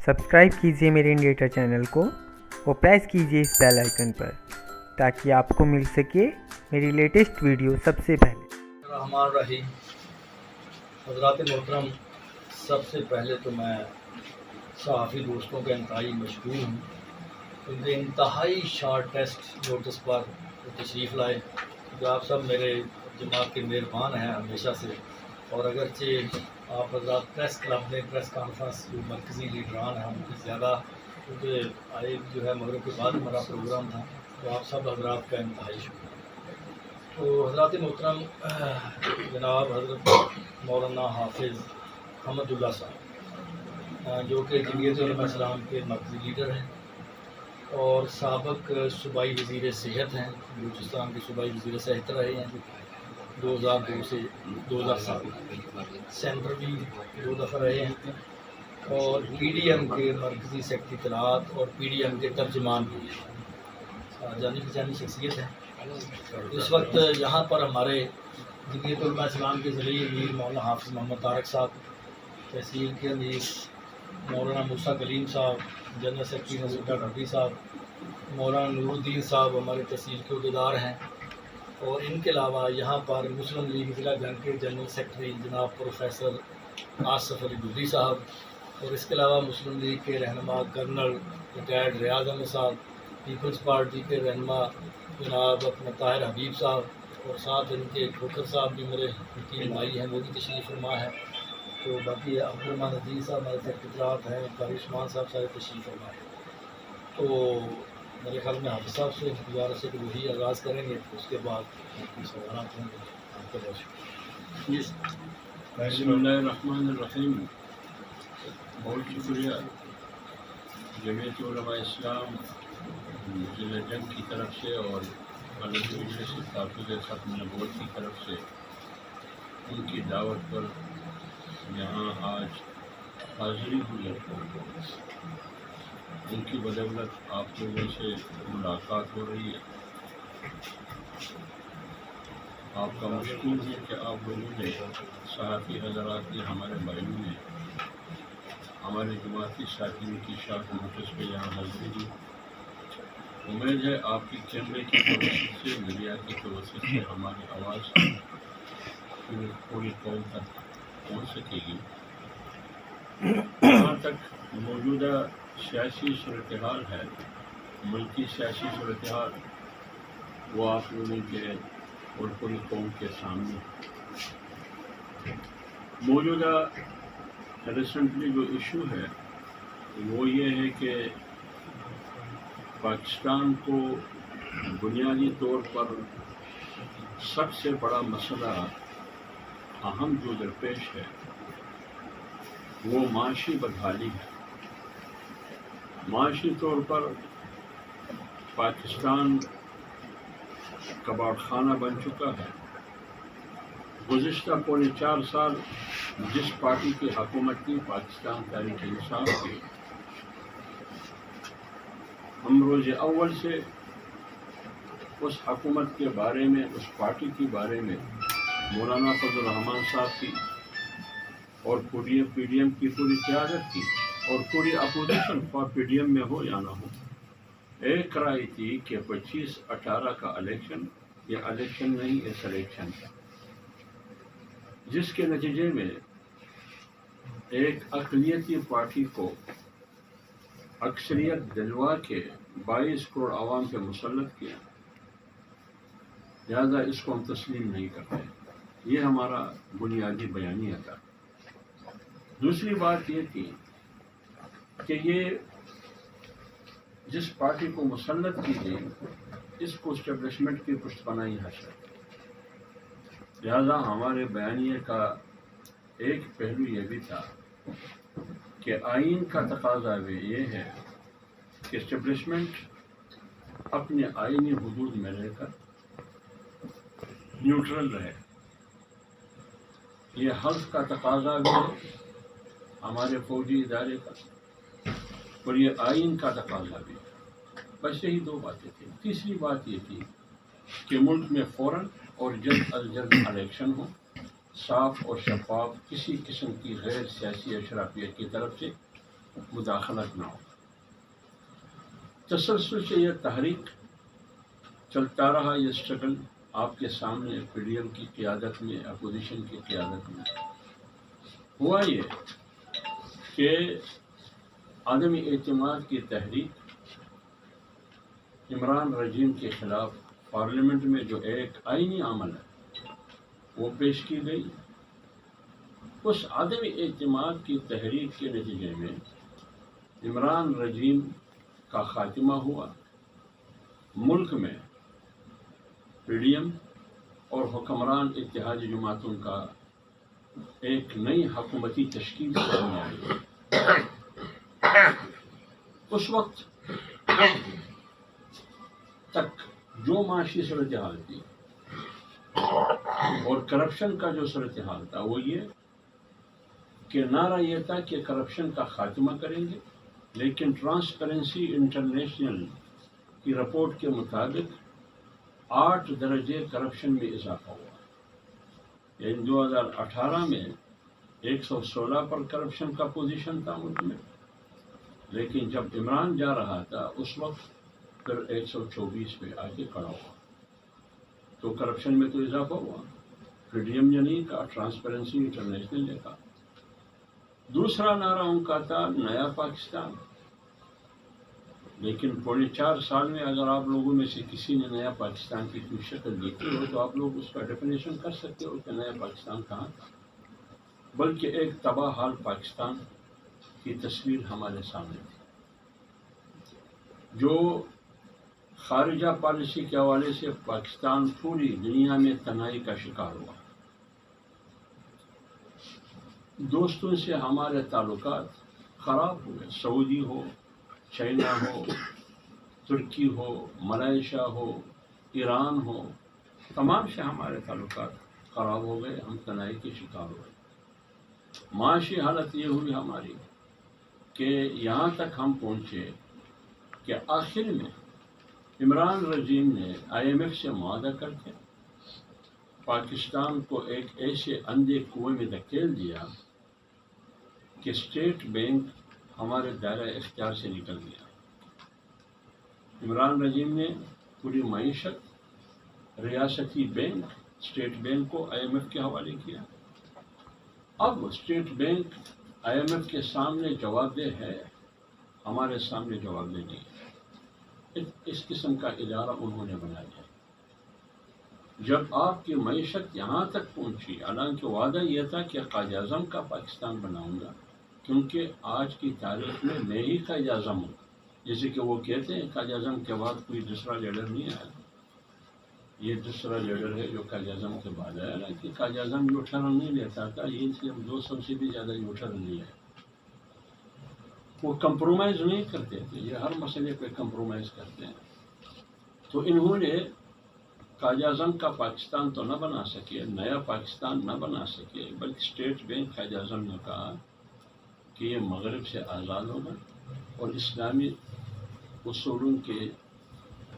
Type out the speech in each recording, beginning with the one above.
Subscribe کیجیے میرے انڈیٹا channel کو اور پریس کیجیے اس بیل آئیکن پر تاکہ آپ کو مل سکے میری لیٹسٹ ویڈیو سب سے پہلے۔ الرحمن الرحیم۔ حضرات محترم، سب سے پہلے تو میں صحافی دوستوں کا انتہائی مشکور ہوں ان کے انتہائی شارٹ ٹیسٹ نوٹس پر تشریف لائے، جو آپ سب میرے جماعت کے مہربان ہیں ہمیشہ سے، اور اگرچہ آپ حضرات پریس کلب میں پریس کانفرنس جو مرکزی لیڈران ہیں ان کی زیادہ، کیونکہ آئے جو ہے مغرب کے بعد ہمارا پروگرام تھا، تو آپ سب حضرات کا انتہائی شکریہ۔ تو حضرات محترم، جناب حضرت مولانا حافظ حمد اللہ صاحب جو کہ جمعیت علماء اسلام کے مرکزی لیڈر ہیں اور سابق صوبائی وزیر صحت ہیں، بلوچستان کے صوبائی وزیر صحت رہے ہیں 2002 سے 2007، سینٹر بھی 2 دفعہ رہے ہیں، اور پی ڈی ایم کے مرکزی سیکرٹری اطلاعات اور پی ڈی ایم کے ترجمان بھی ہیں، جانی پہچانی شخصیت ہے۔ اس وقت یہاں پر ہمارے جمعیت علماء اسلام کے ذریعے امیر مولانا حافظ محمد طارق صاحب، تحصیل کے امیر مولانا Musa Kaleem sahab, general secretary Nasir doctor Rafi sahab, Maulana نور الدین صاحب ہمارے تحصیل کے عہدیدار ہیں، اور ان کے علاوہ یہاں پر مسلم لیگ ضلع جنگ کے جنرل سیکرٹری جناب پروفیسر آصف علی دودھی صاحب، اور اس کے علاوہ مسلم لیگ کے رہنما کرنل ریٹائرڈ ریاض احمد صاحب، پیپلز پارٹی کے رہنما جناب اپنا طاہر حبیب صاحب، اور ساتھ ان کے کھوکھر صاحب بھی میرے وکیل بھائی ہیں، وہ بھی تشریف فرما ہے، تو باقی عبدالرحمٰن نذیر صاحب ہمارے سیکرٹری اطلاعات ہیں، قاری عثمان صاحب سارے تشریف فرما ہے۔ تو میرے خیال میں حافظ صاحب سے گزارش ہے کہ وہی آغاز کریں گے، اس کے بعد سوالات ہوں گے۔ آپ کا بہت شکریہ۔ بسم اللہ الرحمن الرحیم۔ بہت شکریہ جمعیت علماء اسلام ضلع جنگ کی طرف سے اور عالمی مجلس تحفظ ختم نبوت کی طرف سے ان کی دعوت پر یہاں آج حاضری ہوئی ہے۔ ان کی بدولت آپ لوگوں سے ملاقات ہو رہی ہے۔ آپ کا مشکور ہے کہ آپ لوگوں نے، صحافی حضرات نے، ہمارے بھائیوں نے ہمارے جماعتی ساتھیوں کی شارٹ نوٹس پہ یہاں حاضری دی۔ امید ہے آپ کی کیمرے کی توسط سے، میڈیا کی توسط سے ہماری آواز پوری قوم تک پہنچ سکے گی۔ جہاں تک موجودہ سیاسی صورتحال ہے، ملکی سیاسی صورتحال، وہ آپ لوگوں کے اور پوری قوم کے سامنے موجودہ ریسنٹلی جو ایشو ہے وہ یہ ہے کہ پاکستان کو بنیادی طور پر سب سے بڑا مسئلہ اہم جو درپیش ہے وہ معاشی بدحالی ہے۔ معاشی طور پر پاکستان کباڑ خانہ بن چکا ہے۔ گزشتہ 4.5 سال جس پارٹی کی حکومت کی، پاکستان تحریک انصاف کی، ہم روز اول سے اس حکومت کے بارے میں، اس پارٹی کے بارے میں مولانا فضل الرحمان صاحب کی اور پی ڈی ایم کی پوری قیادت کی، اور پوری اپوزیشن خواہ پی ڈی ایم میں ہو یا نہ ہو، ایک رائے تھی کہ 25/18 کا الیکشن یہ الیکشن نہیں، یہ سلیکشن ہے، جس کے نتیجے میں ایک اقلیتی پارٹی کو اکثریت دلوا کے 22 کروڑ عوام پہ مسلط کیا، لہذا اس کو ہم تسلیم نہیں کرتے۔ یہ ہمارا بنیادی بیانیہ تھا۔ دوسری بات یہ تھی کہ یہ جس پارٹی کو مسلط کی گئی اس کو اسٹیبلشمنٹ کی پشت پناہی حاصل، لہذا ہمارے بیانیے کا ایک پہلو یہ بھی تھا کہ آئین کا تقاضا بھی یہ ہے کہ اسٹیبلشمنٹ اپنے آئینی حدود میں رہ کر نیوٹرل رہے۔ یہ حلف کا تقاضا بھی ہے ہمارے فوجی ادارے کا، اور یہ آئین کا تقاضا بھی ہے۔ بس یہی 2 باتیں تھیں۔ تیسری بات یہ تھی کہ ملک میں فوراً اور جلد از جلد الیکشن ہو، صاف اور شفاف، کسی قسم کی غیر سیاسی اشرافیت کی طرف سے مداخلت نہ ہو. تسلسل سے یہ تحریک چلتا رہا، یہ اسٹرگل آپ کے سامنے پی ڈی ایم کی قیادت میں، اپوزیشن کی قیادت میں. ہوا یہ کہ عدم اعتماد کی تحریک عمران رجیم کے خلاف پارلیمنٹ میں جو ایک آئینی عمل ہے وہ پیش کی گئی. اس عدم اعتماد کی تحریک کے نتیجے میں عمران رجیم کا خاتمہ ہوا. ملک میں پی ڈی ایم اور حکمران اتحادی جماعتوں کا ایک نئی حکومتی تشکیل سامنے آئی. اس وقت تک جو معاشی صورتحال تھی اور کرپشن کا جو صورتحال تھا وہ یہ کہ نعرہ یہ تھا کہ کرپشن کا خاتمہ کریں گے، لیکن ٹرانسپیرنسی انٹرنیشنل کی رپورٹ کے مطابق 8 درجے کرپشن میں اضافہ ہوا. یعنی 2018 میں 116 پر کرپشن کا پوزیشن تھا ملک میں، لیکن جب عمران جا رہا تھا اس وقت پھر 124 پہ آ کے کھڑا ہوا. تو کرپشن میں تو اضافہ ہوا. پی ڈی ایم نے نہیں کہا، ٹرانسپیرنسی انٹرنیشنل نے کہا. دوسرا نعرہ ان کا تھا نیا پاکستان. لیکن پونے 4 سال میں اگر آپ لوگوں میں سے کسی نے نیا پاکستان کی کوئی شکل دیکھی ہو تو آپ لوگ اس کا ڈیفینیشن کر سکتے ہو کہ نیا پاکستان کہاں تھا. بلکہ ایک تباہ حال پاکستان کی تصویر ہمارے سامنے تھی، جو خارجہ پالیسی کے حوالے سے پاکستان پوری دنیا میں تنہائی کا شکار ہوا. دوستوں سے ہمارے تعلقات خراب ہوئے. سعودی ہو، چائنا ہو، ترکی ہو، ملائیشیا ہو، ایران ہو، تمام سے ہمارے تعلقات خراب ہو گئے. ہم تنہائی کے شکار ہوئے. معاشی حالت یہ ہوئی ہماری کہ یہاں تک ہم پہنچے کہ آخر میں عمران رجیم نے آئی ایم ایف سے معاہدہ کر کے پاکستان کو ایک ایسے اندھے کنویں میں دھکیل دیا کہ اسٹیٹ بینک ہمارے دائرہ اختیار سے نکل گیا. عمران رجیم نے پوری معیشت، ریاستی بینک، اسٹیٹ بینک کو آئی ایم ایف کے حوالے کیا. اب State Bank I M F کے سامنے جواب دہ ہے، ہمارے سامنے جواب دہ نہیں ہے. اس قسم کا ادارہ انہوں نے بنایا. جب آپ کی معیشت یہاں تک پہنچی، حالانکہ وعدہ یہ تھا کہ قائد اعظم کا پاکستان بناؤں گا، کیونکہ آج کی تاریخ میں میں ہی قائد اعظم ہوں. جیسے کہ وہ کہتے ہیں قائد اعظم کے بعد کوئی دوسرا لیڈر نہیں آیا. یہ دوسرا لیڈر ہے جو قائد اعظم کے بعد آیا. نا کہ قائد اعظم یو ٹرن نہیں لیتا تھا، یہ صرف 200 سے بھی زیادہ یو ٹرن لیا ہے. وہ کمپرومائز نہیں کرتے تھے، یہ ہر مسئلے پہ کمپرومائز کرتے ہیں. تو انہوں نے قائد اعظم کا پاکستان تو نہ بنا سکے، نیا پاکستان نہ بنا سکے، بلکہ اسٹیٹ بینک قائد اعظم نے کہا کہ یہ مغرب سے آزاد ہوگا اور اسلامی اصولوں کے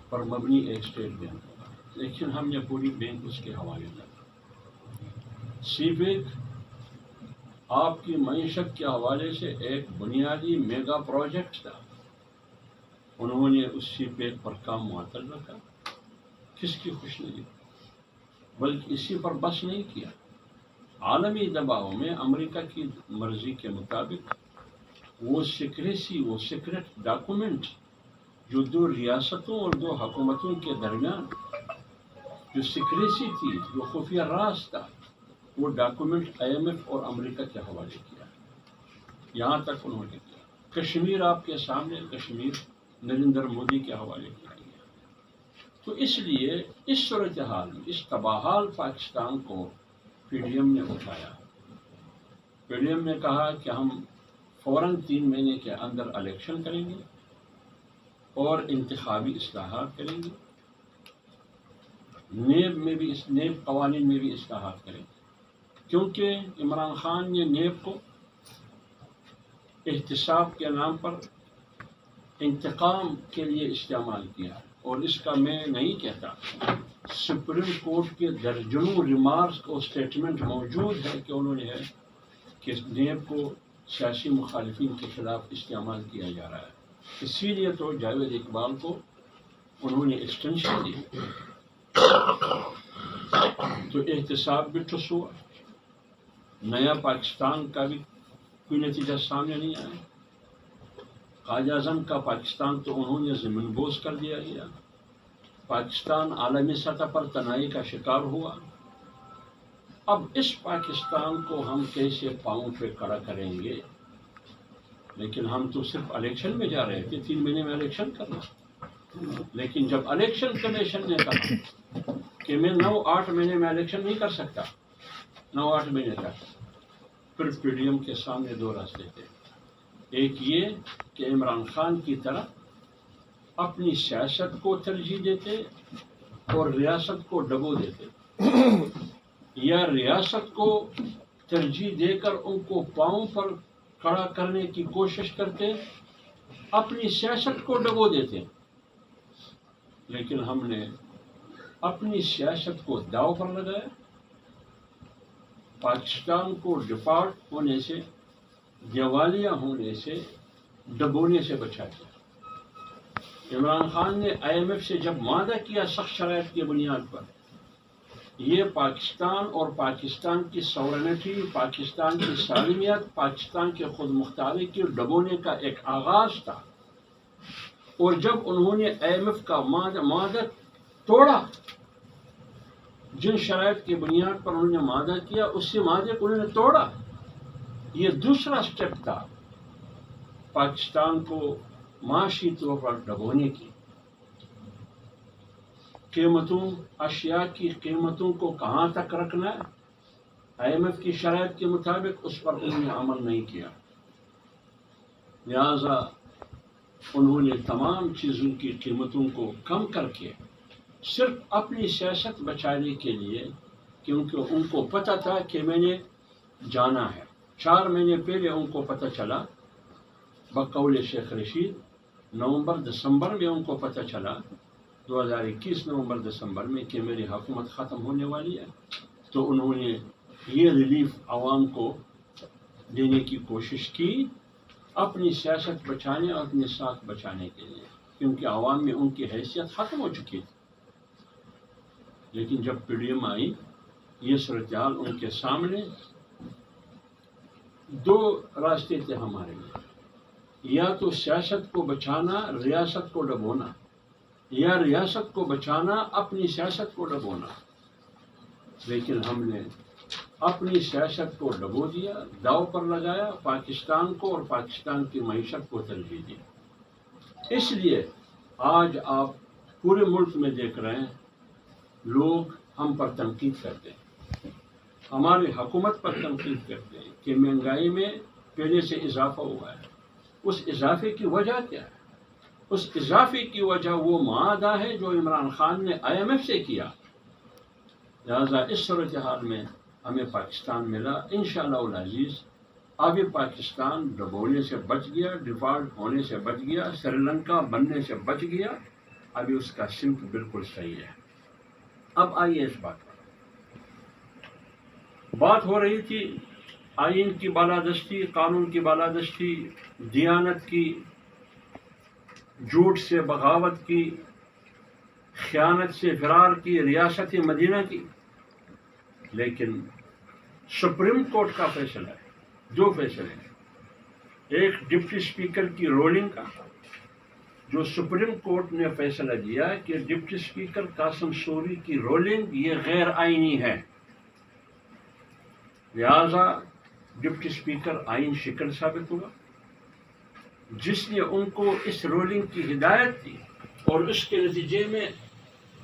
پر مبنی ایک اسٹیٹ بینک ہوگا. لیکن ہم نے پوری بینک اس کے حوالے کر. سی بینک آپ کی معیشت کے حوالے سے ایک بنیادی میگا پروجیکٹ تھا. انہوں نے اس سی پیک پر کام معطل رکھا. کس کی خوش نہیں، بلکہ اسی پر بس نہیں کیا. عالمی دباؤ میں امریکہ کی مرضی کے مطابق وہ سیکرٹ ڈاکومنٹ جو 2 ریاستوں اور 2 حکومتوں کے درمیان جو سیکریسی تھی، جو خفیہ راز تھا، وہ ڈاکومنٹ آئی ایم ایف اور امریکہ کے حوالے کیا. یہاں تک انہوں نے کیا. کشمیر آپ کے سامنے، کشمیر نریندر مودی کے حوالے کیا گیا. تو اس لیے اس صورتحال میں، اس تباہال پاکستان کو پی ڈی ایم نے اٹھایا. پی ڈی ایم نے کہا کہ ہم فوراً 3 مہینے کے اندر الیکشن کریں گے اور انتخابی اصلاحات کریں گے. نیب قوانین میں بھی اصلاحات کریں گے، کیونکہ عمران خان نے نیب کو احتساب کے نام پر انتقام کے لیے استعمال کیا. اور اس کا میں نہیں کہتا، سپریم کورٹ کے درجنوں ریمارکس اور اسٹیٹمنٹ موجود ہے کہ انہوں نے ہے کہ نیب کو سیاسی مخالفین کے خلاف استعمال کیا جا رہا ہے۔ اسی لیے تو جاوید اقبال کو انہوں نے ایکسٹینشن دی تو احتساب بھی ٹھس ہوا، نیا پاکستان کا بھی کوئی نتیجہ سامنے نہیں آیا۔ قائد اعظم کا پاکستان تو انہوں نے زمین بوس کر دیا گیا، پاکستان عالمی سطح پر تنہائی کا شکار ہوا۔ اب اس پاکستان کو ہم کیسے پاؤں پہ کھڑا کریں گے؟ لیکن ہم تو صرف الیکشن میں جا رہے تھے، 3 مہینے میں الیکشن کرنا، لیکن جب الیکشن کمیشن نے کہا کہ میں 9-8 مہینے میں الیکشن نہیں کر سکتا، 9-8 مہینے تک، پھر پی ڈی ایم کے سامنے 2 راستے تھے۔ ایک یہ کہ عمران خان کی طرح اپنی سیاست کو ترجیح دیتے اور ریاست کو ڈبو دیتے، یا ریاست کو ترجیح دے کر ان کو پاؤں پر کھڑا کرنے کی کوشش کرتے، اپنی سیاست کو ڈبو دیتے۔ لیکن ہم نے اپنی سیاست کو داؤ پر لگایا، پاکستان کو ڈپارٹ ہونے سے، دیوالیہ ہونے سے، ڈبونے سے بچا دیا۔ عمران خان نے IMF سے جب معاہدہ کیا سخت شرائط کی بنیاد پر، یہ پاکستان اور پاکستان کی سورنٹی، پاکستان کی سالمیت، پاکستان کے خود مختاری کی ڈبونے کا ایک آغاز تھا۔ اور جب انہوں نے IMF کا معاہدہ توڑا، جن شرائط کی بنیاد پر انہوں نے معاہدہ کیا، اسی معاہدے کو انہوں نے توڑا۔ یہ دوسرا سٹیپ تھا پاکستان کو معاشی طور پر ڈبونے کی۔ قیمتوں، اشیاء کی قیمتوں کو کہاں تک رکھنا ہے، IMF کی شرائط کے مطابق اس پر انہوں نے عمل نہیں کیا، لہذا انہوں نے تمام چیزوں کی قیمتوں کو کم کر کے صرف اپنی سیاست بچانے کے لیے، کیونکہ ان کو پتہ تھا کہ میں نے جانا ہے۔ 4 مہینے پہلے ان کو پتہ چلا، بقول شیخ رشید، نومبر-دسمبر میں ان کو پتہ چلا، 2021 نومبر-دسمبر میں، کہ میری حکومت ختم ہونے والی ہے۔ تو انہوں نے یہ ریلیف عوام کو دینے کی کوشش کی، اپنی سیاست بچانے اور اپنے ساتھ بچانے کے لیے، کیونکہ عوام میں ان کی حیثیت ختم ہو چکی تھی۔ لیکن جب پی ڈی ایم آئی، یہ صورتحال ان کے سامنے، 2 راستے تھے ہمارے لیے، یا تو سیاست کو بچانا، ریاست کو ڈبونا، یا ریاست کو بچانا، اپنی سیاست کو ڈبونا۔ لیکن ہم نے اپنی سیاست کو ڈبو دیا، داؤ پر لگایا، پاکستان کو اور پاکستان کی معیشت کو ترجیح دی۔ اس لیے آج آپ پورے ملک میں دیکھ رہے ہیں، لوگ ہم پر تنقید کرتے ہیں، ہماری حکومت پر تنقید کرتے ہیں کہ مہنگائی میں پہلے سے اضافہ ہوا ہے۔ اس اضافے کی وجہ کیا ہے؟ اس اضافے کی وجہ وہ معاہدہ ہے جو عمران خان نے IMF سے کیا۔ لہذا اس صورتحال میں ہمیں پاکستان ملا، انشاءاللہ العزیز۔ اب یہ پاکستان ڈبونے سے بچ گیا، ڈیفالٹ ہونے سے بچ گیا، سری لنکا بننے سے بچ گیا۔ ابھی اس کا سمت بالکل صحیح ہے۔ اب آئیے اس بات ہو رہی تھی آئین کی بالادستی، قانون کی بالادستی، دیانت کی، جھوٹ سے بغاوت کی، خیانت سے فرار کی، ریاست مدینہ کی۔ لیکن سپریم کورٹ کا فیصلہ ہے، 2 فیصلے ہیں۔ ایک ڈپٹی اسپیکر کی رولنگ کا، جو سپریم کورٹ نے فیصلہ دیا کہ ڈپٹی اسپیکر قاسم سوری کی رولنگ یہ غیر آئینی ہے، لہذا ڈپٹی اسپیکر آئین شکن ثابت ہوا۔ جس نے ان کو اس رولنگ کی ہدایت دی اور اس کے نتیجے میں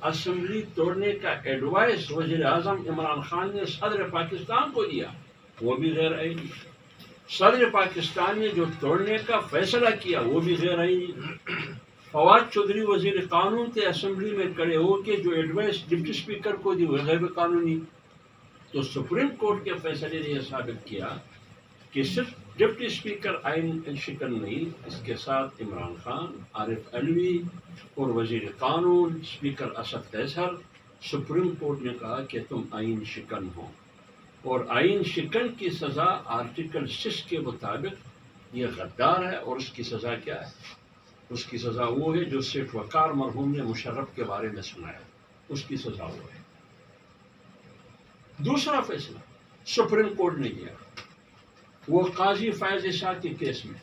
اسمبلی توڑنے کا ایڈوائس وزیر اعظم عمران خان نے صدر پاکستان کو دیا، وہ بھی غیر آئینی۔ صدر پاکستان نے جو توڑنے کا فیصلہ کیا وہ بھی غیر آئینی۔ فواد چودھری وزیر قانون تھے، اسمبلی میں کھڑے ہو کے جو ایڈوائس ڈپٹی اسپیکر کو دی وہ غیر قانونی۔ تو سپریم کورٹ کے فیصلے نے یہ ثابت کیا کہ صرف ڈپٹی اسپیکر آئین شکن نہیں، اس کے ساتھ عمران خان، عارف علوی اور وزیر قانون اسپیکر اسد قیصر، سپریم کورٹ نے کہا کہ تم آئین شکن ہو۔ اور آئین شکن کی سزا آرٹیکل 6 کے مطابق یہ غدار ہے، اور اس کی سزا کیا ہے؟ اس کی سزا وہ ہے جو سیٹھ وقار مرحوم نے مشرف کے بارے میں سنایا، اس کی سزا وہ ہے۔ دوسرا فیصلہ سپریم کورٹ نے کیا، وہ قاضی فیض شاہ کے کیس میں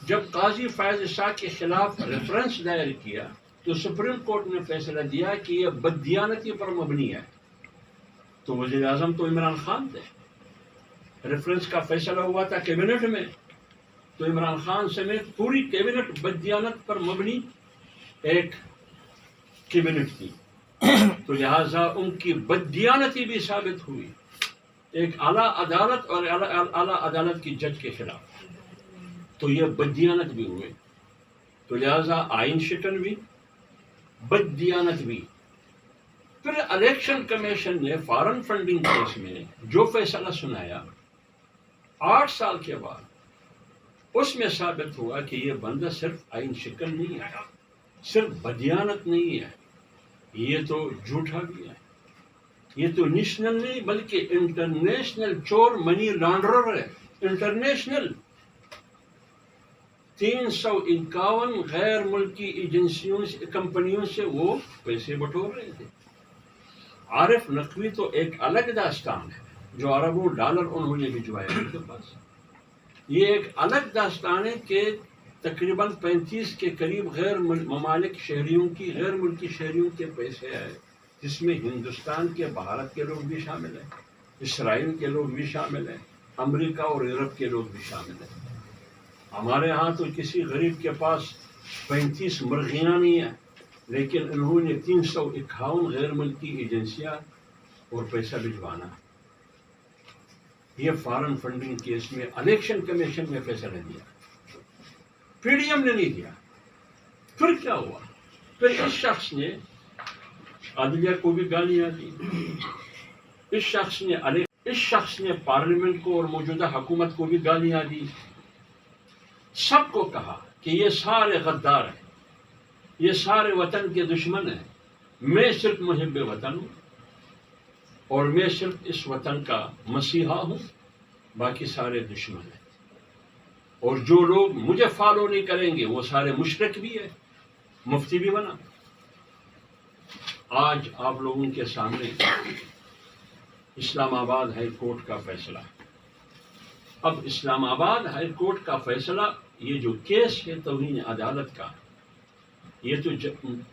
جب قاضی فیض شاہ کے خلاف ریفرنس دائر کیا تو سپریم کورٹ نے فیصلہ دیا کہ یہ بددیانتی پر مبنی ہے، تو وزیر اعظم تو عمران خان تھے، ریفرنس کا فیصلہ ہوا تھا کیبنٹ میں، تو عمران خان سمیت پوری کیبنٹ بددیانت پر مبنی ایک کیبنٹ تھی، تو لہذا ان کی بددیانتی بھی ثابت ہوئی ایک اعلیٰ عدالت اور اعلیٰ عدالت کی جج کے خلاف، تو یہ بددیانت بھی ہوئے، تو لہذا آئین شکن بھی بددیانت بھی۔ پھر الیکشن کمیشن نے فارن فنڈنگ کیس میں جو فیصلہ سنایا 8 سال کے بعد، اس میں ثابت ہوا کہ یہ بندہ صرف آئین شکن نہیں ہے، صرف بددیانت نہیں ہے، یہ تو جھوٹا بھی ہے، یہ تو نیشنل نہیں بلکہ انٹرنیشنل چور منی لانڈرر ہے، انٹرنیشنل 351 غیر ملکی ایجنسیوں سے کمپنیوں سے وہ پیسے بٹور رہے تھے۔ عارف نقوی تو ایک الگ داستان ہے، جو اربوں ڈالر انہوں نے بھجوائے ان کے پاس، یہ ایک الگ داستان ہے کہ تقریباً 35 کے قریب غیر ممالک شہریوں کی غیر ملکی شہریوں کے پیسے آئے، جس میں ہندوستان کے بھارت کے لوگ بھی شامل ہیں، اسرائیل کے لوگ بھی شامل ہیں، امریکہ اور یورپ کے لوگ بھی شامل ہیں۔ ہمارے ہاں تو کسی غریب کے پاس 35 مرغیاں نہیں ہیں، لیکن انہوں نے 351 غیر ملکی ایجنسیاں اور پیسہ بھجوانا۔ یہ فارن فنڈنگ کیس میں الیکشن کمیشن نے فیصلہ دیا، پی ڈی ایم نے نہیں دیا۔ پھر کیا ہوا؟ پھر اس شخص نے عدلیہ کو بھی گالیاں دی، اس شخص نے پارلیمنٹ کو اور موجودہ حکومت کو بھی گالیاں دی، سب کو کہا کہ یہ سارے غدار ہیں، یہ سارے وطن کے دشمن ہیں، میں صرف محب وطن ہوں اور میں صرف اس وطن کا مسیحا ہوں، باقی سارے دشمن ہیں، اور جو لوگ مجھے فالو نہیں کریں گے وہ سارے مشرک بھی ہیں۔ مفتی بھی بنا۔ آج آپ لوگوں کے سامنے اسلام آباد ہائی کورٹ کا فیصلہ۔ اب اسلام آباد ہائی کورٹ کا فیصلہ، یہ جو کیس ہے توہین عدالت کا، یہ تو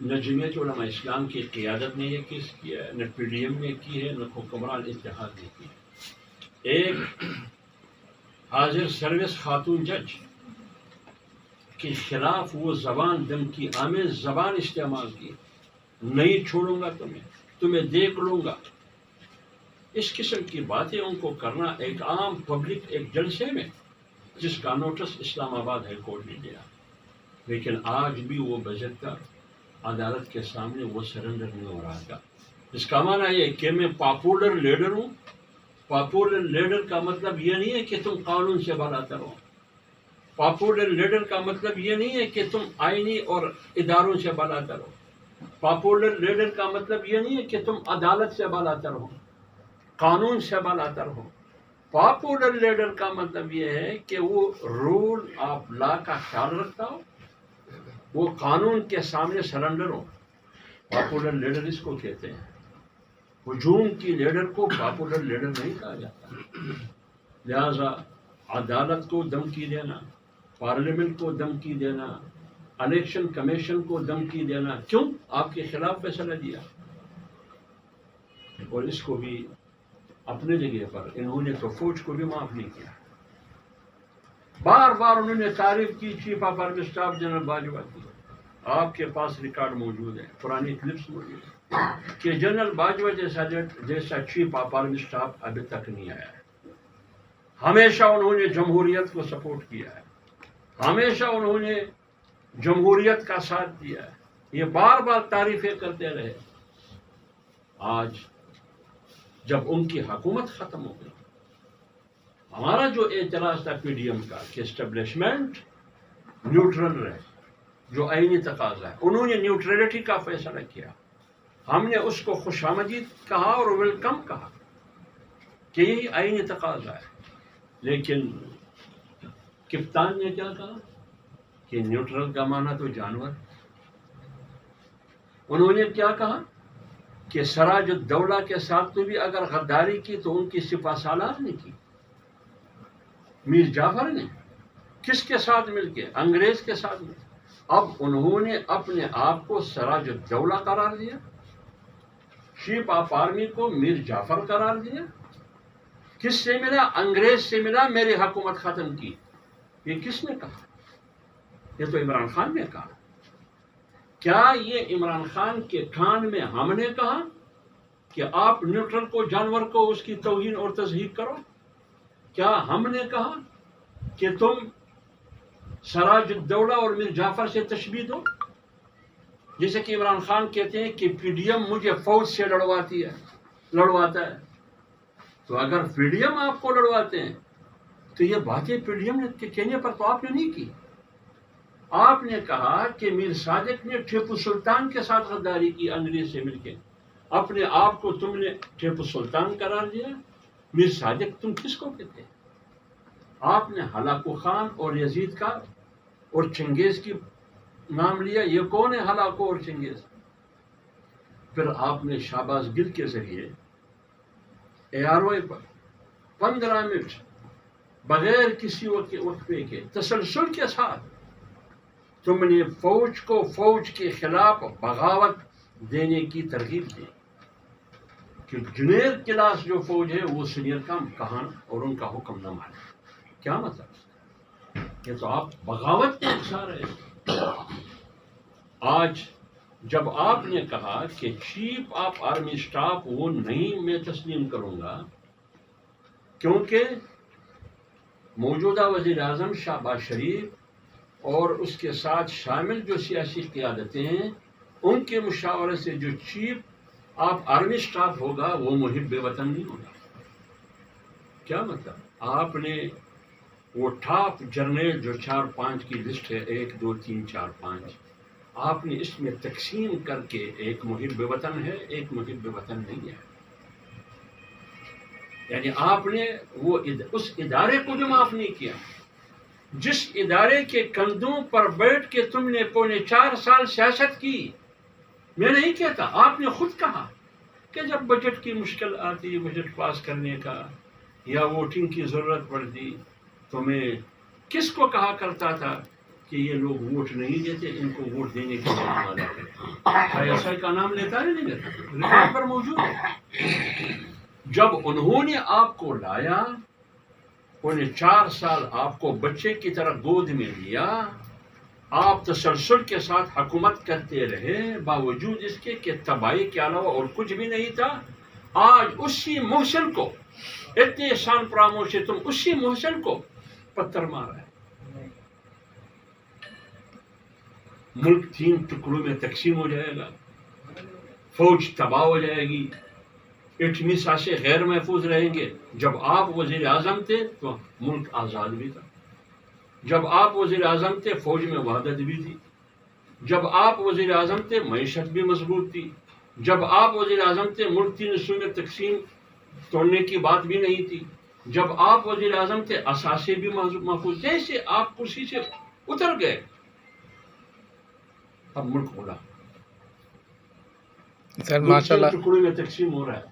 نہ جمعیت علماء اسلام کی قیادت نے یہ کیس کیا ہے، نہ پی ڈی ایم نے کی ہے، نہ حکمران اتحاد نے کی ہے۔ ایک حاضر سروس خاتون جج کے خلاف وہ زبان دھمکی آمیز زبان استعمال کی، نہیں چھوڑوں گا تمہیں دیکھ لوں گا، اس قسم کی باتیں ان کو کرنا ایک عام پبلک ایک جلسے میں، جس کا نوٹس اسلام آباد ہائی کورٹ نے دیا، لیکن آج بھی وہ بجٹ عدالت کے سامنے وہ سرنڈر نہیں ہو رہا تھا۔ اس کا معنی یہ کہ میں پاپولر لیڈر ہوں۔ پاپولر لیڈر کا مطلب یہ نہیں ہے کہ تم قانون سے بالاتر ہو، پاپولر لیڈر کا مطلب یہ نہیں ہے کہ تم آئینی اور اداروں سے بالاتر ہو، پاپولر لیڈر کا مطلب یہ نہیں ہے کہ تم عدالت سے بالاتر ہو، قانون سے بالاتر ہو۔ پاپولر لیڈر کا مطلب یہ ہے کہ وہ رول آف لا کا خیال رکھتا ہو، وہ قانون کے سامنے سرنڈر ہو۔ پاپولر لیڈر اس کو کہتے ہیں۔ ہجوم کی لیڈر کو پاپولر لیڈر نہیں کہا جاتا۔ لہذا عدالت کو دھمکی دینا، پارلیمنٹ کو دھمکی دینا، الیکشن کمیشن کو دھمکی دینا، کیوں؟ آپ کے خلاف فیصلہ دیا۔ اور اس کو بھی اپنے جگہ پر انہوں نے تو فوج کو بھی معاف نہیں کیا۔ بار بار انہوں نے تعریف کی chief of army staff general Bajwa کی، آپ کے پاس ریکارڈ موجود ہے، پرانی کلپس موجود ہے کہ جنرل باجوہ جیسا چیف آف آرمی اسٹاف ابھی تک نہیں آیا ہے۔ ہمیشہ انہوں نے جمہوریت کو سپورٹ کیا ہے، ہمیشہ انہوں نے جمہوریت کا ساتھ دیا ہے، یہ بار بار تعریفیں کرتے رہے۔ آج جب ان کی حکومت ختم ہو گئی، ہمارا جو اعتراض تھا پی ڈی ایم کا کہ اسٹیبلشمنٹ نیوٹرل رہے، جو آئینی تقاضا ہے، انہوں نے نیوٹرلٹی کا فیصلہ کیا، ہم نے اس کو خوش آمدید کہا اور ویلکم کہا، کہ یہی آئینی تقاضا ہے. لیکن کپتان نے کیا کہا کہ نیوٹرل کا معنی تو جانور. انہوں نے کیا کہا کہ سراج الدولہ کے ساتھ تو بھی اگر غداری کی تو ان کی سپہ سالار نے کی. میر جعفر نے کس کے ساتھ مل کے؟ انگریز کے ساتھ مل. اب انہوں نے اپنے آپ کو سراج الدولہ قرار دیا, چیف آف آرمی کو میر جعفر قرار دیا. کس سے ملا؟ انگریز سے ملا, میری حکومت ختم کی. یہ کس نے کہا؟ یہ تو عمران خان نے کہا. کیا یہ عمران خان کے کان میں ہم نے کہا کہ آپ نیوٹرل کو, جانور کو, اس کی توہین اور تضحیق کرو؟ کیا ہم نے کہا کہ تم سراج الدولہ اور میر جعفر سے تشبیہ دو؟ جیسے کہ عمران خان کہتے ہیں کہ پی ڈی ایم مجھے فوج سے لڑواتا ہے. تو اگر پی ڈی ایم آپ کو لڑواتے ہیں تو یہ باتیں پی ڈی ایم نے کہنے پر تو آپ نے نہیں کی. آپ نے کہا کہ میر صادق نے ٹیپو سلطان کے ساتھ غداری کی انگریز سے مل کے. اپنے آپ کو تم نے ٹیپو سلطان قرار دیا. میر صادق تم کس کو کہتے ہیں؟ آپ نے ہلاکو خان اور یزید کا اور چنگیز کی نام لیا. یہ کون ہے ہلاکو اور چنگیز؟ پھر آپ نے شہباز گل کے ذریعے AROI پر 15 منٹ بغیر کسی وقفے کے تسلسل کے ساتھ تم نے فوج کو فوج کے خلاف بغاوت دینے کی ترغیب دی کہ جونیئر کلاس جو فوج ہے وہ سینئر کا کہانا اور ان کا حکم نہ مانے. کیا مطلب؟ یہ تو آپ بغاوت کے اقصا رہے. آج جب آپ نے کہا کہ چیف آف آرمی اسٹاف وہ نہیں میں تسلیم کروں گا کیونکہ موجودہ وزیر اعظم شہباز شریف اور اس کے ساتھ شامل جو سیاسی قیادتیں ہیں ان کے مشاورے سے جو چیف آف آرمی اسٹاف ہوگا وہ محب وطن نہیں ہوگا. کیا مطلب؟ آپ نے وہ ٹاپ جرنیل جو 4-5 کی لسٹ ہے 1 2 3 4 5 آپ نے اس میں تقسیم کر کے ایک محب وطن ہے ایک محب وطن نہیں ہے. یعنی آپ نے وہ اس ادارے کو جو معاف نہیں کیا جس ادارے کے کندھوں پر بیٹھ کے تم نے 4.25 سال سیاست کی. میں نہیں کہتا, آپ نے خود کہا کہ جب بجٹ کی مشکل آتی بجٹ پاس کرنے کا یا ووٹنگ کی ضرورت پڑتی تو میں کس کو کہا کرتا تھا کہ یہ لوگ ووٹ نہیں دیتے, ان کو ووٹ دینے کے لیے آمادہ کریں. ایسا کا نام لیتا ہے نہیں لیتا, ریکارڈ پر موجود ہے. جب انہوں نے آپ کو لایا 4 سال آپ کو بچے کی طرح گود میں لیا, آپ تسلسل کے ساتھ حکومت کرتے رہے باوجود اس کے کہ تباہی کے علاوہ اور کچھ بھی نہیں تھا. آج اسی محسن کو اتنے احسان فراموش ہے, تم اسی محسن کو پتھر مارا ہے. ملک 3 ٹکڑوں میں تقسیم ہو جائے گا, فوج تباہ ہو جائے گی, ایٹمی سازشیں غیر محفوظ رہیں گے. جب آپ وزیر اعظم تھے تو ملک آزاد بھی تھا, جب آپ وزیر اعظم تھے فوج میں وحدت بھی تھی, جب آپ وزیر اعظم تھے معیشت بھی مضبوط تھی, جب آپ وزیر اعظم تھے ملک 3 حصوں میں تقسیم توڑنے کی بات بھی نہیں تھی, جب آپ وزیر اعظم تھے اثاثے بھی محفوظ. جیسے آپ کرسی سے اتر گئے اب ملک ہوگا سر ماشاءاللہ ٹکڑوں میں تقسیم ہو رہا ہے.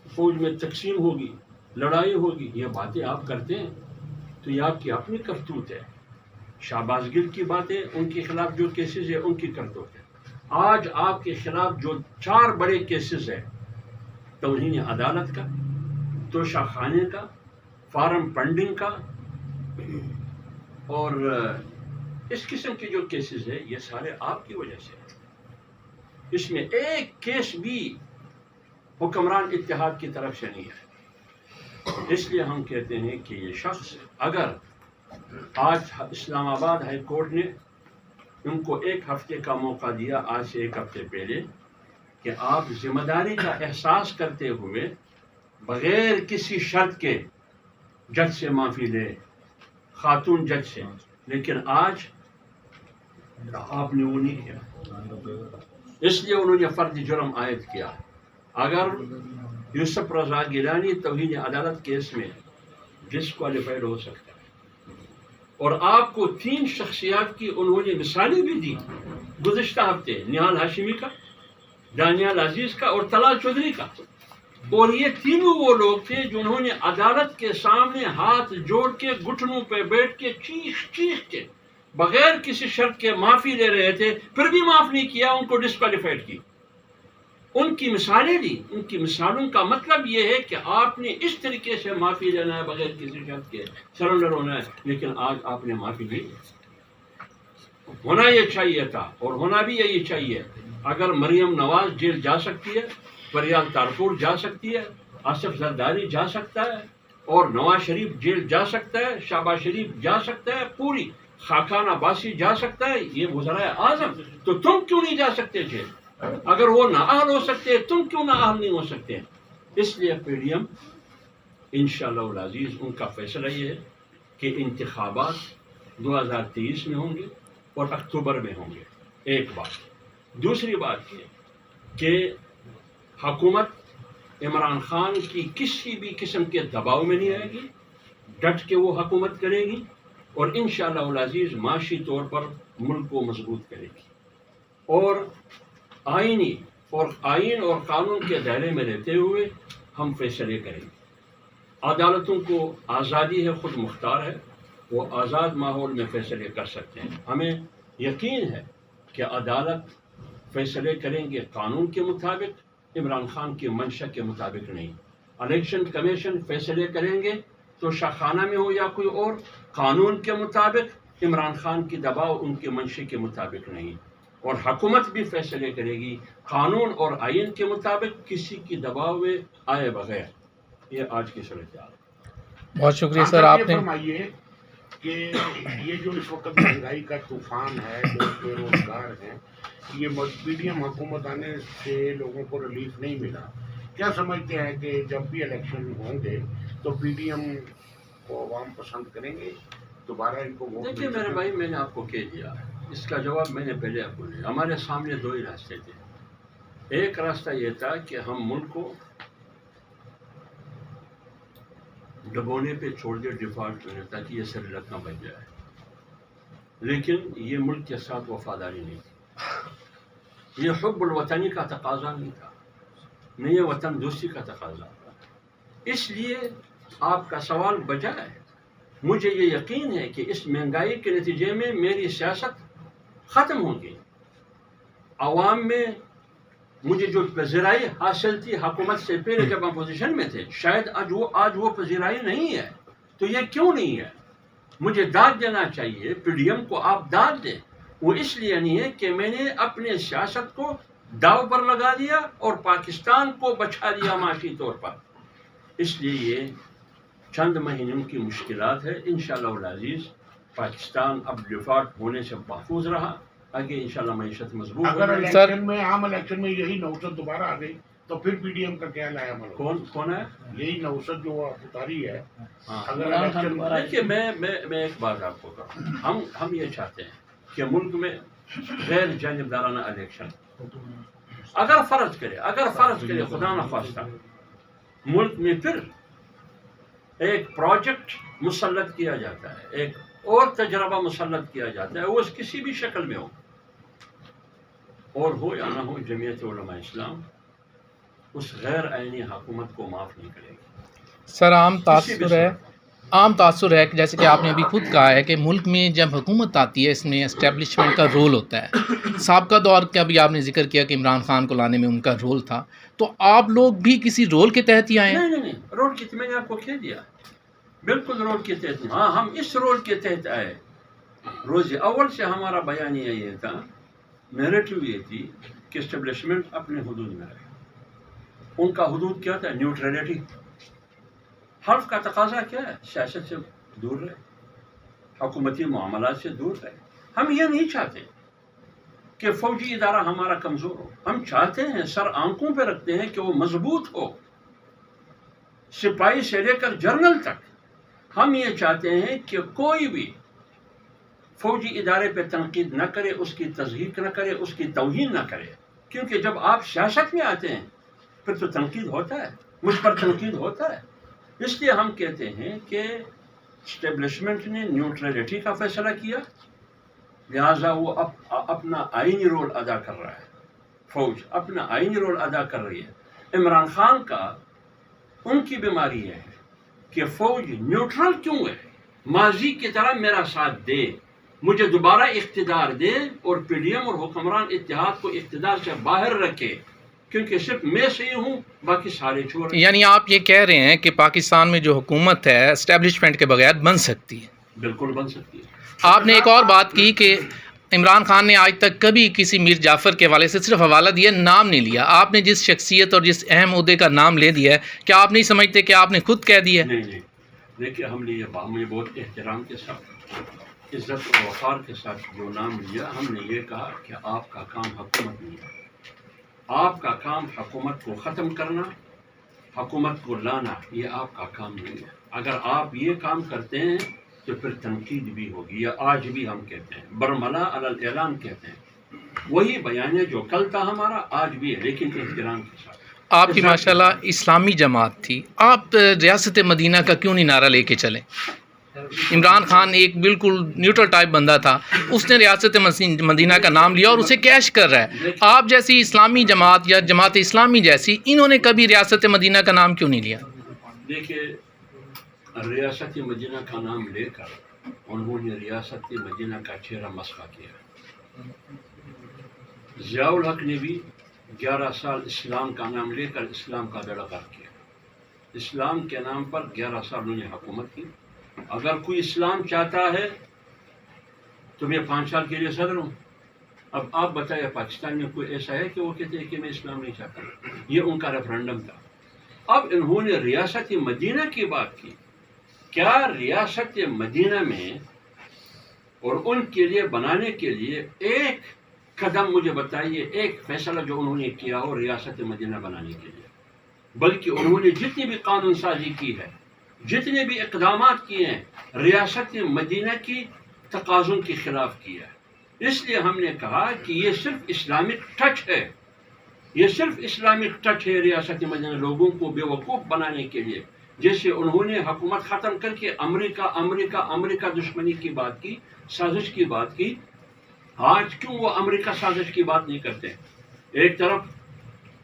فوج میں تقسیم ہوگی, لڑائی ہوگی. یہ باتیں آپ کرتے ہیں تو یہ آپ کی اپنی کرتوت ہے. شہباز گل کی باتیں, ان کے خلاف جو کیسز ہے ان کی کرتوت ہے. آج آپ کے خلاف جو 4 بڑے کیسز ہیں, توہین عدالت کا, توشہ خانے کا, فارم فنڈنگ کا اور اس قسم کے جو کیسز ہیں, یہ سارے آپ کی وجہ سے. اس میں ایک کیس بھی حکمران اتحاد کی طرف سے نہیں ہے. اس لیے ہم کہتے ہیں کہ یہ شخص, اگر آج اسلام آباد ہائی کورٹ نے ان کو 1 ہفتے کا موقع دیا, آج سے 1 ہفتے پہلے, کہ آپ ذمہ داری کا احساس کرتے ہوئے بغیر کسی شرط کے جج سے معافی لے, خاتون جج سے. لیکن آج آپ نے وہ نہیں کیا. اس لیے انہوں نے فرد جرم عائد کیا. اگر یوسف رضا گیلانی توہین عدالت کیس میں ڈسکوالیفائڈ ہو سکتا ہے. اور آپ کو 3 شخصیات کی انہوں نے مثالیں بھی دی گزشتہ ہفتے، نہال ہاشمی کا، دانیال عزیز کا اور طلال چودھری کا. اور یہ تینوں وہ لوگ تھے جنہوں نے عدالت کے سامنے ہاتھ جوڑ کے گھٹنوں پہ بیٹھ کے چیخ کے بغیر کسی شرط کے معافی لے رہے تھے، پھر بھی معاف نہیں کیا، ان کو ڈسکوالیفائڈ کی. ان کی مثالیں دی. ان کی مثالوں کا مطلب یہ ہے کہ آپ نے اس طریقے سے معافی لینا ہے بغیر کسی شرط کے، سرنڈر ہونا ہے. لیکن آج آپ نے معافی نہیں لی. ہونا یہ چاہیے تھا اور ہونا بھی یہی چاہیے. اگر مریم نواز جیل جا سکتی ہے، پریال تارپور جا سکتی ہے، آصف زرداری جا سکتا ہے، اور نواز شریف جیل جا سکتا ہے، شہباز شریف جا سکتا ہے، پوری خاقان عباسی جا سکتا ہے، یہ وزرائے اعظم، تو تم کیوں نہیں جا سکتے جیل؟ اگر وہ نااہل ہو سکتے تم کیوں نااہل نہیں ہو سکتے؟ اس لیے پی ڈی ایم انشاءاللہ العزیز ان کا فیصلہ یہ ہے کہ انتخابات 2023 میں ہوں گے اور اکتوبر میں ہوں گے. ایک بات. دوسری بات یہ کہ حکومت عمران خان کی کسی بھی قسم کے دباؤ میں نہیں آئے گی. ڈٹ کے وہ حکومت کرے گی اور انشاءاللہ العزیز معاشی طور پر ملک کو مضبوط کرے گی. اور آئین اور قانون کے دائرے میں رہتے ہوئے ہم فیصلے کریں گے. عدالتوں کو آزادی ہے، خود مختار ہے، وہ آزاد ماحول میں فیصلے کر سکتے ہیں. ہمیں یقین ہے کہ عدالت فیصلے کریں گے قانون کے مطابق، عمران خان کی منشا کے مطابق نہیں. الیکشن کمیشن فیصلے کریں گے تو شاخانہ میں ہو یا کوئی اور، قانون کے مطابق، عمران خان کی دباؤ ان کے منشے کے مطابق نہیں. اور حکومت بھی فیصلے کرے گی قانون اور آئین کے مطابق، کسی کی دباؤ میں آئے بغیر. یہ آج کی صورتحال ہے. بہت شکریہ سر. آپ نے فرمائیے کہ یہ جو اس وقت مہنگائی کا طوفان ہے، لوگ بے روزگار ہیں، یہ پی ڈی ایم حکومت آنے سے لوگوں کو ریلیف نہیں ملا. کیا سمجھتے ہیں کہ جب بھی الیکشن ہوں گے تو پی ڈی ایم کو عوام پسند کریں گے، دوبارہ ان کو ووٹ؟ دیکھیے میرے بھائی، میں نے آپ کو کہہ دیا، اس کا جواب میں نے پہلے آپ کو دیا. ہمارے سامنے 2 ہی راستے تھے. ایک راستہ یہ تھا کہ ہم ملک کو ڈبونے پہ چھوڑ دے ڈیفالٹ میں، تاکہ یہ سری لنکا بن جائے. لیکن یہ ملک کے ساتھ وفاداری نہیں تھی، یہ حب الوطنی کا تقاضا نہیں تھا، نہ یہ وطن دوستی کا تقاضا تھا. اس لیے آپ کا سوال بجا ہے. مجھے یہ یقین ہے کہ اس مہنگائی کے نتیجے میں میری سیاست ختم ہوگی. عوام میں مجھے جو پذیرائی حاصل تھی حکومت سے پہلے جب اپوزیشن میں تھے، شاید آج وہ پذیرائی نہیں ہے. تو یہ کیوں نہیں ہے؟ مجھے داد دینا چاہیے. پی ڈی ایم کو آپ داد دیں. وہ اس لیے نہیں ہے کہ میں نے اپنے سیاست کو داؤ پر لگا دیا اور پاکستان کو بچا دیا معاشی طور پر. اس لیے یہ چند مہینوں کی مشکلات ہے. انشاءاللہ العزیز پاکستان اب ڈیفالٹ ہونے سے محفوظ رہا، آگے انشاءاللہ معیشت مضبوط اگر ہوگی. الیکشن میں، عام الیکشن میں یہی نوسط دوبارہ آ گئی تو پھر پی ڈی ایم کا کیا لائے عمل ہوگا؟ کون ہے؟ یہی نوسط جو اتاری ہے، ہاں. اگر الیکشن دیکھیے میں ایک بات آپ کو کہوں. ہم یہ چاہتے ہیں کہ ملک میں غیر جانبدارانہ الیکشن اگر فرض کرے خدا نخواستہ ملک میں پھر ایک پروجیکٹ مسلط کیا جاتا ہے، ایک اور تجربہ مسلط کیا جاتا ہے، وہ کسی بھی شکل میں ہو، اور ہو یا نہ ہو، جمعیت علماء اسلام اس غیر آئینی حکومت کو معاف نہیں کرے گی. سر عام تاثر ہے کہ جیسے کہ آپ نے ابھی خود کہا ہے کہ ملک میں جب حکومت آتی ہے اس میں اسٹیبلشمنٹ کا رول ہوتا ہے. سابقہ دور کا بھی آپ نے ذکر کیا کہ عمران خان کو لانے میں ان کا رول تھا، تو آپ لوگ بھی کسی رول کے تحت ہی آئے ہیں؟ نہیں، رول کی میں نے آپ کو کہہ دیا، بالکل رول کے تحت. ہاں، ہم اس رول کے تحت آئے. روز اول سے ہمارا بیانیہ یہ تھا، نیریٹو یہ تھی کہ اسٹیبلشمنٹ اپنے حدود میں رہے. ان کا حدود کیا تھا؟ نیوٹرلٹی. حلف کا تقاضا کیا ہے؟ سیاست سے دور رہے، حکومتی معاملات سے دور رہے. ہم یہ نہیں چاہتے کہ فوجی ادارہ ہمارا کمزور ہو. ہم چاہتے ہیں، سر آنکھوں پہ رکھتے ہیں کہ وہ مضبوط ہو، سپاہی سے لے کر جنرل تک. ہم یہ چاہتے ہیں کہ کوئی بھی فوجی ادارے پہ تنقید نہ کرے، اس کی تضحیق نہ کرے، اس کی توہین نہ کرے، کیونکہ جب آپ سیاست میں آتے ہیں پھر تو تنقید ہوتا ہے، مجھ پر تنقید ہوتا ہے. اس لیے ہم کہتے ہیں کہ اسٹیبلشمنٹ نے نیوٹرلٹی کا فیصلہ کیا، لہٰذا وہ اپنا آئینی رول ادا کر رہا ہے. فوج اپنا آئینی رول ادا کر رہی ہے. عمران خان کا ان کی بیماری ہے کہ فوج نیوٹرل کیوں ہے، ماضی کی طرح میرا ساتھ دے، مجھے دوبارہ اقتدار دے اور پی ڈی ایم اور حکمران اتحاد کو اقتدار سے باہر رکھے، کیونکہ صرف میں صحیح ہوں باقی سارے چور ہیں. یعنی آپ یہ کہہ رہے ہیں کہ پاکستان میں جو حکومت ہے اسٹیبلشمنٹ کے بغیر بن سکتی ہے. بالکل بن سکتی ہے. آپ نے ایک اور بات کی کہ عمران خان نے آج تک کبھی کسی میر جعفر کے حوالے سے صرف حوالہ دیا، نام نہیں لیا. آپ نے جس شخصیت اور جس اہم عہدے کا نام لے دیا ہے، کیا آپ نہیں سمجھتے کہ آپ نے خود کہہ دیا ہے؟ نہیں، دیکھیے ہم نے یہ بہت احترام کے ساتھ، عزت و وقار کے ساتھ جو نام لیا، ہم نے یہ کہا کہ آپ کا کام حکومت نہیں ہے، آپ کا کام حکومت کو ختم کرنا، حکومت کو لانا، یہ آپ کا کام نہیں ہے. اگر آپ یہ کام کرتے ہیں تو پھر تنقید بھی ہوگی. یا آج بھی ہم کہتے ہیں برملا علی الاعلان کہتے ہیں، وہی بیان ہے جو کل تھا ہمارا آج بھی ہے، لیکن احترام کے ساتھ. آپ کی ماشاءاللہ اسلامی جماعت تھی، آپ ریاست مدینہ کا کیوں نہیں نعرہ لے کے چلیں؟ عمران خان ایک بالکل نیوٹرل ٹائپ بندہ تھا، اس نے ریاست مدینہ کا نام لیا اور اسے کیش کر رہا ہے. آپ جیسی اسلامی جماعت یا جماعت اسلامی جیسی، انہوں نے کبھی ریاست مدینہ کا نام کیوں نہیں لیا؟ دیکھیے ریاست مدینہ کا نام لے کر انہوں نے ریاست مدینہ کا چہرہ مسخ کیا. ضیاء الحق نے بھی 11 سال اسلام کا نام لے کر اسلام کا بیڑا غرق کیا. اسلام کے نام پر 11 سال انہوں نے حکومت کی. اگر کوئی اسلام چاہتا ہے تو میں 5 سال کے لیے صدر ہوں. اب آپ بتائیے پاکستان میں کوئی ایسا ہے کہ وہ کہتے ہیں کہ میں اسلام نہیں چاہتا؟ یہ ان کا ریفرنڈم تھا. اب انہوں نے ریاست مدینہ کی بات کی. کیا ریاست مدینہ میں اور ان کے لیے بنانے کے لیے ایک قدم مجھے بتائیے، ایک فیصلہ جو انہوں نے کیا ہو ریاست مدینہ بنانے کے لیے؟ بلکہ انہوں نے جتنی بھی قانون سازی کی ہے، جتنے بھی اقدامات کیے ہیں، ریاست مدینہ کی تقاضوں کے خلاف کیا ہے. اس لیے ہم نے کہا کہ یہ صرف اسلامک ٹچ ہے، یہ صرف اسلامک ٹچ ہے ریاست مدینہ لوگوں کو بے وقوف بنانے کے لیے. جیسے انہوں نے حکومت ختم کر کے امریکہ دشمنی کی بات کی، سازش کی بات کی. آج کیوں وہ امریکہ سازش کی بات نہیں کرتے؟ ایک طرف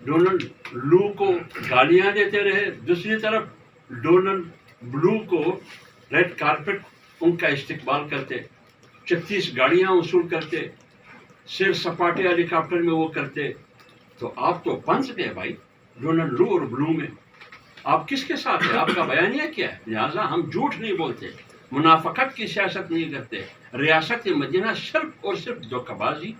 ڈونلڈ لو کو گالیاں دیتے رہے، دوسری طرف ڈونلڈ بلو کو ریڈ کارپٹ ان کا استقبال کرتے، 36 گاڑیاں وصول کرتے، سیر سپاٹے ہیلی کاپٹر میں وہ کرتے. تو آپ تو پنس گئے بھائی ڈونلڈ لو اور بلو میں. آپ کس کے ساتھ ہیں؟ آپ کا بیانیہ کیا ہے؟ لہٰذا ہم جھوٹ نہیں بولتے، منافقت کی سیاست نہیں کرتے. ریاست مدینہ صرف اور صرف دھوکہ بازی،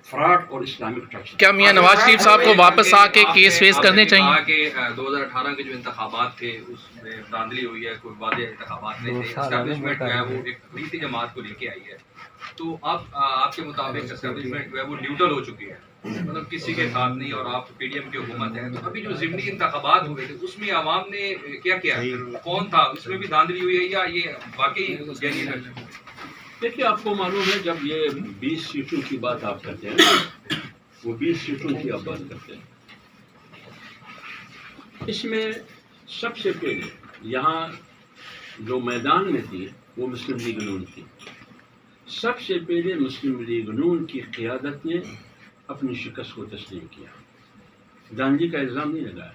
فراڈ اور اسلامک ٹچ. کیا میاں نواز شریف صاحب کو واپس آ کے کیس فیس کرنے چاہیے؟ کہ 2018 کے جو انتخابات تھے اس میں دھاندلی ہوئی ہے، کوئی واضح انتخابات نہیں تھے، اسٹیبلشمنٹ جو ہے وہ ایک ریتی جماعت کو لے کے آئی ہے. تو اب آپ کے مطابق اسٹیبلشمنٹ جو ہے وہ نیوٹرل ہو چکی ہے، مطلب کسی کے ساتھ نہیں، اور آپ پی ڈی ایم کی حکومت ہے. تو ابھی جو ضمنی انتخابات ہوئے تھے اس میں عوام نے کیا کیا، کون تھا اس میں بھی دھاندلی ہوئی ہے یا یہ واقعی جینیئن ہے؟ دیکھیے آپ کو معلوم ہے جب یہ 20 سیٹوں کی بات آپ کرتے ہیں، وہ 20 سیٹوں کی آپ بات کرتے ہیں، اس میں سب سے پہلے یہاں جو میدان میں تھی وہ مسلم لیگ نون تھی. سب سے پہلے مسلم لیگ نون کی قیادت نے اپنی شکست کو تسلیم کیا، دھاندلی کا الزام نہیں لگایا.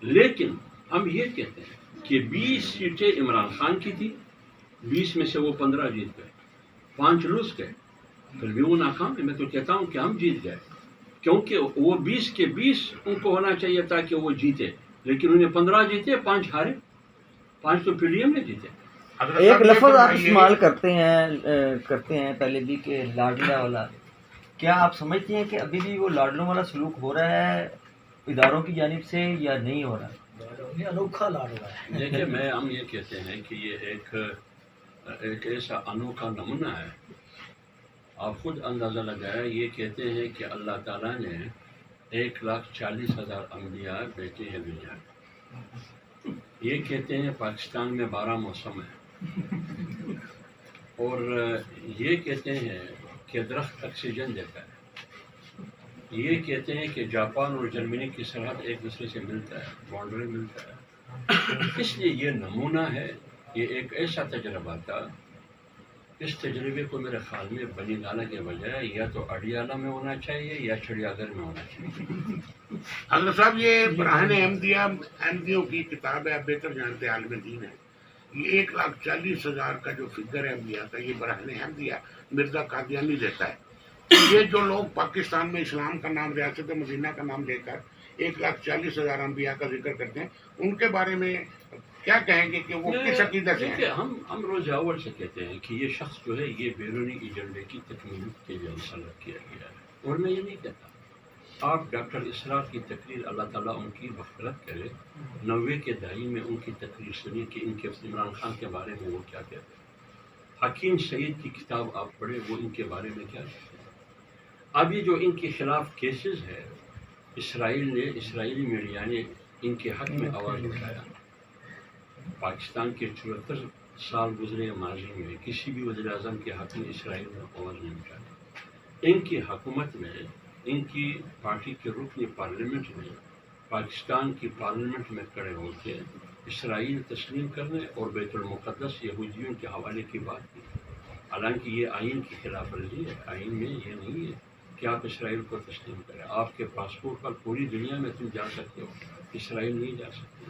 لیکن ہم یہ کہتے ہیں کہ 20 سیٹیں عمران خان کی تھی، 20 میں سے وہ 15 جیت گئے، 5 لوز گئے، پھر بھی وہ ناکام ہے. میں تو کہتا ہوں کہ ہم جیت گئے، کیونکہ وہ 20 کے 20 ان کو ہونا چاہیے تھا کہ وہ جیتے، لیکن انہیں 15 جیتے، 5 ہارے، 5 تو پی ڈی ایم نے جیتے. ایک لفظ آپ استعمال کرتے ہیں پہلے بھی کہ لاڈلا والا. کیا آپ سمجھتے ہیں کہ ابھی بھی وہ لاڈلوں والا سلوک ہو رہا ہے اداروں کی جانب سے یا نہیں ہو رہا؟ انوکھا لاڈلا ہے. دیکھیے ہم یہ کہتے ہیں کہ یہ ایک ایسا انوکھا نمونہ ہے. آپ خود اندازہ لگایا، یہ کہتے ہیں کہ اللہ تعالیٰ نے 1,40,000 انبیاء بیٹے ہیں دنیا میں. یہ کہتے ہیں پاکستان میں 12 موسم ہے، اور یہ کہتے ہیں کہ درخت آکسیجن دیتا ہے. یہ کہتے ہیں کہ جاپان اور جرمنی کی سرحد ایک دوسرے سے ملتا ہے، باؤنڈری ملتا ہے، اس لیے یہ نمونہ ہے، یہ ایک ایسا تجربہ تھا. اس تجربے کو میرے خیال میں بنی گالا کے بجائے یا تو اڈیالہ میں ہونا چاہیے یا چڑیا گھر میں ہونا چاہیے. حضرت صاحب یہ برہان احمدیوں کی کتاب ہے، آپ بہتر جانتے ہیں، عالم دین ہے. یہ 1,40,000 کا جو فگر ہے انبیاء کا، یہ برہان احمدیہ مرزا قادیانی دیتا ہے. یہ جو لوگ پاکستان میں اسلام کا نام، ریاست مدینہ کا نام لے کر 1,40,000 انبیاء کا ذکر کرتے ہیں، ان کے بارے میں کیا کہیں گے کہ وہ کس عقیدت سے ہیں؟ دیکھیے، ہم روز اول سے کہتے ہیں کہ یہ شخص جو ہے یہ بیرونی ایجنڈے کی تکمیل کے لیے مسلط کیا گیا ہے، اور میں یہ نہیں کہتا. آپ ڈاکٹر اسرار کی تقریر، اللہ تعالیٰ ان کی مغفرت کرے، 90 کے دہائی میں ان کی تقریر سنی کہ ان کے عمران خان کے بارے میں وہ کیا کہتے ہیں. حکیم سعید کی کتاب آپ پڑھیں، وہ ان کے بارے میں کیا کہتے ہیں. اب یہ جو ان کے خلاف کیسز ہے، اسرائیلی میڈیا نے ان کے حق میں آواز اٹھایا. پاکستان کے 74 سال گزرے ماضی میں کسی بھی وزیر اعظم کے حق میں اسرائیل نے آواز نہیں اٹھائی. ان کی حکومت میں، ان کی پارٹی کے رکن پارلیمنٹ میں، پاکستان کی پارلیمنٹ میں کھڑے ہو کے اسرائیل تسلیم کرنے اور بیت المقدس یہودیوں کے حوالے کی بات کی. حالانکہ یہ آئین کی خلاف ورزی ہے. آئین میں یہ نہیں ہے کہ آپ اسرائیل کو تسلیم کریں. آپ کے پاسپورٹ پر پوری دنیا میں تم جا سکتے ہو، اسرائیل نہیں جا سکتے.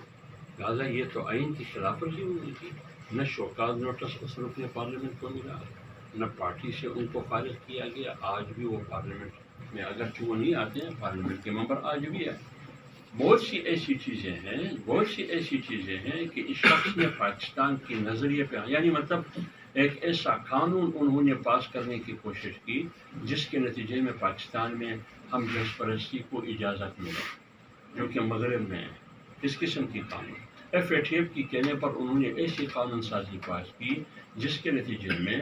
لہٰذا یہ تو آئین کی خلاف ورزی ہوئی تھی. نہ شوکات نوٹس اس رکن پارلیمنٹ کو ملا، نہ پارٹی سے ان کو فارغ کیا گیا. آج بھی وہ پارلیمنٹ میں، اگرچہ وہ نہیں آتے ہیں، پارلیمنٹ کے ممبر آج بھی ہے. بہت سی ایسی چیزیں ہیں کہ اس شخص نے پاکستان کے نظریے پہ، یعنی مطلب ایک ایسا قانون انہوں نے پاس کرنے کی کوشش کی جس کے نتیجے میں پاکستان میں ہم جنس پرستی کو اجازت ملے، جو کہ مغرب میں ہے. اس قسم کی قانون FATF کی کہنے پر انہوں نے ایسی قانون سازی پاس کی جس کے نتیجے میں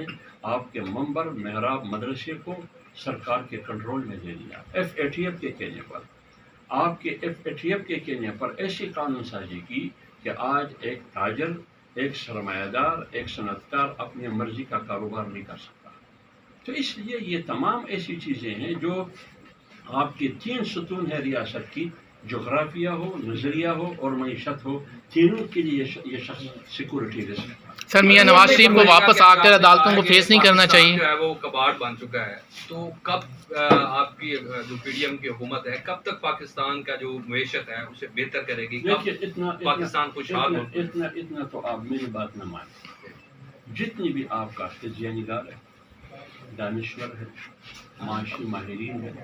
آپ کے ممبر محراب مدرسے کو سرکار کے کنٹرول میں دے دیا. FATF کے کہنے پر، آپ کے FATF کے کہنے پر ایسی قانون سازی کی کہ آج ایک تاجر، ایک سرمایہ دار، ایک صنعت کار اپنی مرضی کا کاروبار نہیں کر سکتا. تو اس لیے یہ تمام ایسی چیزیں ہیں جو آپ کے 3 ستون ہے ریاست کی، جغرافیہ ہو، نظریہ ہو اور معیشت ہو، تینوں کے لیے یہ شخص سیکورٹی رسک. سر میاں نواز شریف کو واپس آ کر عدالتوں کو فیس نہیں کرنا چاہیے؟ جو ہے وہ کباڑ بن چکا ہے. تو کب آپ کی جو PDM کی حکومت ہے، کب تک پاکستان کا جو معیشت ہے اسے بہتر کرے گی؟ پاکستان خوشحال ہو؟ اتنا تو آپ میری بات نہ مانیں. جتنی بھی آپ کا تجزیہ نگار ہے، دانشور ہے، معاشی ماہرین ہے،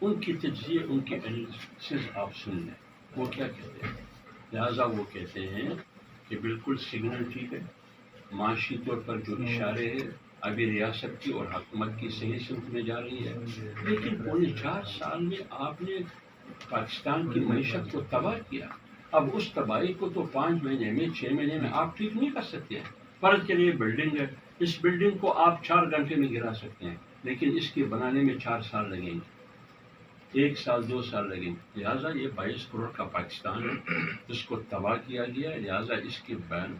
ان کی تجزیے، ان کی انالیسز آپ سن لیں. وہ کیا کہتے ہیں؟ لہٰذا وہ کہتے ہیں کہ بالکل سگنل ٹھیک ہے، معاشی طور پر جو اشارے ہیں ابھی ریاست کی اور حکومت کی صحیح سمت میں جا رہی ہے. لیکن پونے 4 سال میں آپ نے پاکستان کی معیشت کو تباہ کیا. اب اس تباہی کو تو 5 مہینے میں، 6 مہینے میں آپ ٹھیک نہیں کر سکتے ہیں. فرض کے لیے بلڈنگ ہے، اس بلڈنگ کو آپ 4 گھنٹے میں گرا سکتے ہیں، لیکن اس کے بنانے میں 4 سال لگیں گے، 1 سال 2 سال لگیں گے. لہٰذا یہ 22 کروڑ کا پاکستان ہے جس کو تباہ کیا گیا ہے، لہٰذا اس کے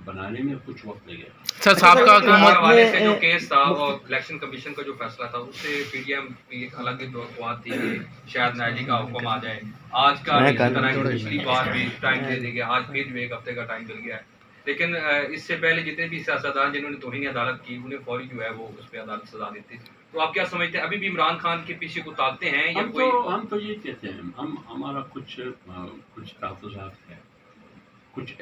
بنانے میں کچھ وقت لگے گا. سر صاحب کا حکومت سے جو کیس تھا اور الیکشن کمیشن کا جو فیصلہ تھا، اس سے PDM کی ایک الگ ہی توقعات تھی کہ شاید نائجی کا حکم آ جائے. آج کا اسی طرح کی پچھلی بار بھی ٹائم دے دی گیا، آج پھر بھی 1 ہفتے کا ٹائم مل گیا ہے. لیکن اس سے پہلے جتنے بھی سیاستدان جنہوں نے توہین عدالت کی، انہیں فوری جو ہے وہ اس پہ عدالت سزا دیتی. تو آپ کیا سمجھتے ہیں، ابھی بھی عمران خان کے پیچھے کو طاقتیں ہیں یا کوئی؟ ہم تو یہ کہتے ہیں، ہمارا کچھ تحفظات ہے، کچھ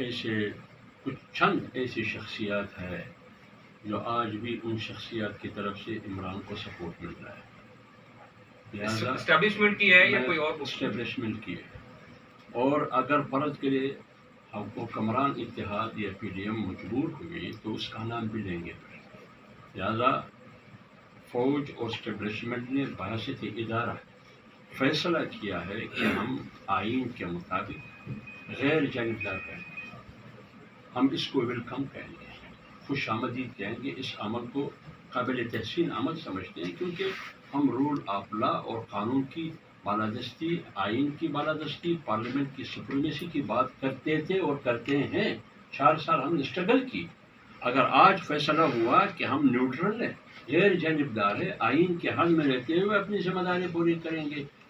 چند ایسی شخصیات ہے جو آج بھی ان شخصیات کی طرف سے عمران کو سپورٹ مل رہا ہے. اسٹیبلشمنٹ کی ہے یا کوئی اور؟ اسٹیبلشمنٹ کی ہے. اور اگر فرض کرے حکمران اتحاد یا PDM مجبور ہوئی تو اس کا نام بھی لیں گے. لہذا فوج اور اسٹیبلشمنٹ نے بحثت ادارہ فیصلہ کیا ہے کہ ہم آئین کے مطابق غیر جانبدار کہیں گے. ہم اس کو ویلکم کہیں گے، خوش آمدید کہیں گے. اس عمل کو قابل تحسین عمل سمجھتے ہیں کیونکہ ہم رول آف لا اور قانون کی بالادستی، آئین کی بالادستی، پارلیمنٹ کی سپریمیسی کی بات کرتے تھے اور کرتے ہیں. 4 سال ہم نے اسٹرگل کی. اگر آج فیصلہ ہوا کہ ہم نیوٹرل ہیں، غیر جانبدار ہے، آئین کے حل میں رہتے ہوئے اپنی ذمہ داری پوری کریں گے،